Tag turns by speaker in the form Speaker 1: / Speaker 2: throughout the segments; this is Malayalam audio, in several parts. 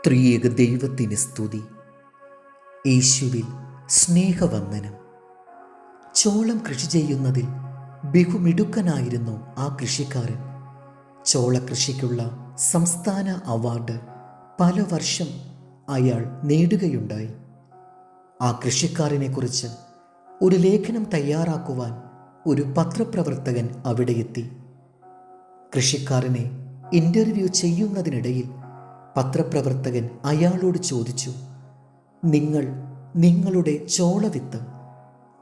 Speaker 1: ത്രിയേക ദൈവത്തിന് സ്തുതി. യേശുവിൽ സ്നേഹവന്ദനം. ചോളം കൃഷി ചെയ്യുന്നതിൽ ബഹുമിടുക്കനായിരുന്നു ആ കൃഷിക്കാരൻ. ചോളകൃഷിക്കുള്ള സംസ്ഥാന അവാർഡ് പല വർഷം അയാൾ നേടുകയുണ്ടായി. ആ കൃഷിക്കാരനെക്കുറിച്ച് ഒരു ലേഖനം തയ്യാറാക്കുവാൻ ഒരു പത്രപ്രവർത്തകൻ അവിടെ എത്തി. കൃഷിക്കാരനെ ഇൻ്റർവ്യൂ ചെയ്യുന്നതിനിടയിൽ പത്രപ്രവർത്തകൻ അയാളോട് ചോദിച്ചു, നിങ്ങൾ നിങ്ങളുടെ ചോളവിത്ത്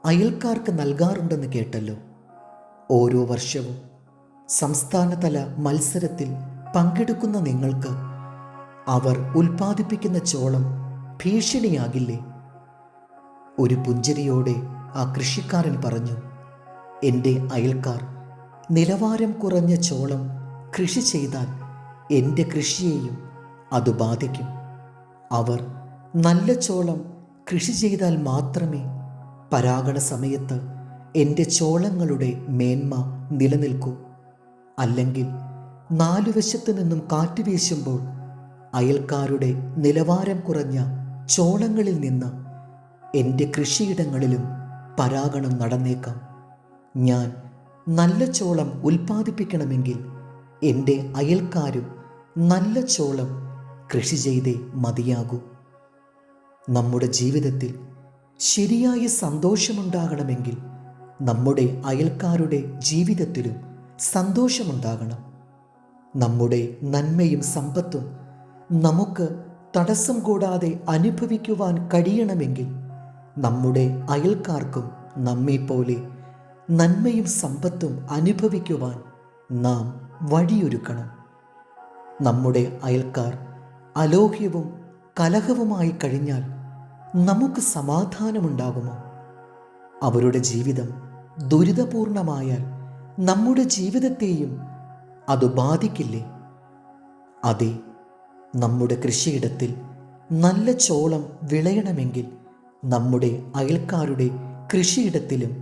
Speaker 1: അയൽക്കാർക്ക് നൽകാറുണ്ടെന്ന് കേട്ടല്ലോ. ഓരോ വർഷവും സംസ്ഥാനതല മത്സരത്തിൽ പങ്കെടുക്കുന്ന നിങ്ങൾക്ക് അവർ ഉൽപ്പാദിപ്പിക്കുന്ന ചോളം ഭീഷണിയാകില്ലേ? ഒരു പുഞ്ചിരിയോടെ ആ കൃഷിക്കാരൻ പറഞ്ഞു, എൻ്റെ അയൽക്കാർ നിലവാരം കുറഞ്ഞ ചോളം കൃഷി ചെയ്താൽ എൻ്റെ കൃഷിയെയും അത് ബാധിക്കും. അവർ നല്ല ചോളം കൃഷി ചെയ്താൽ മാത്രമേ പരാഗണ സമയത്ത് എൻ്റെ ചോളങ്ങളുടെ മേന്മ നിലനിൽക്കൂ. അല്ലെങ്കിൽ നാലുവശത്തു നിന്നും കാറ്റ് വീശുമ്പോൾ അയൽക്കാരുടെ നിലവാരം കുറഞ്ഞ ചോളങ്ങളിൽ നിന്ന് എൻ്റെ കൃഷിയിടങ്ങളിലും പരാഗണം നടന്നേക്കാം. ഞാൻ നല്ല ചോളം ഉൽപ്പാദിപ്പിക്കണമെങ്കിൽ എൻ്റെ അയൽക്കാരും നല്ല ചോളം കൃഷി ചെയ്തേ മതിയാകൂ. നമ്മുടെ ജീവിതത്തിൽ ശരിയായ സന്തോഷമുണ്ടാകണമെങ്കിൽ നമ്മുടെ അയൽക്കാരുടെ ജീവിതത്തിലും സന്തോഷമുണ്ടാകണം. നമ്മുടെ നന്മയും സമ്പത്തും നമുക്ക് തടസ്സം കൂടാതെ അനുഭവിക്കുവാൻ കഴിയണമെങ്കിൽ നമ്മുടെ അയൽക്കാർക്കും നമ്മെപ്പോലെ നന്മയും സമ്പത്തും അനുഭവിക്കുവാൻ നാം വഴിയൊരുക്കണം. നമ്മുടെ അയൽക്കാർ അലോഹ്യവും കലഹവുമായി കഴിഞ്ഞാൽ നമുക്ക് സമാധാനമുണ്ടാകുമോ? അവരുടെ ജീവിതം ദുരിതപൂർണമായാൽ നമ്മുടെ ജീവിതത്തെയും അത് ബാധിക്കില്ലേ? അതെ, നമ്മുടെ കൃഷിയിടത്തിൽ നല്ല ചോളം വിളയണമെങ്കിൽ നമ്മുടെ അയൽക്കാരുടെ കൃഷിയിടത്തിലും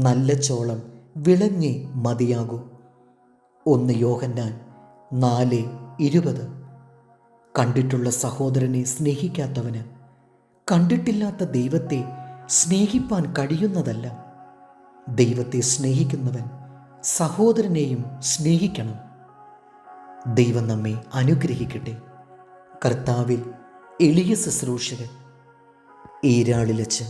Speaker 1: നല്ല ചോളം വിളഞ്ഞേ മതിയാകൂ. 1 യോഹന്നാൻ 4:20. കണ്ടിട്ടുള്ള സഹോദരനെ സ്നേഹിക്കാത്തവന് കണ്ടിട്ടില്ലാത്ത ദൈവത്തെ സ്നേഹിപ്പാൻ കഴിയുന്നതല്ല. ദൈവത്തെ സ്നേഹിക്കുന്നവൻ സഹോദരനെയും സ്നേഹിക്കണം. ദൈവം നമ്മെ അനുഗ്രഹിക്കട്ടെ. കർത്താവിൽ എളിയ ശുശ്രൂഷകൻ, ഈരാളിലച്ചൻ.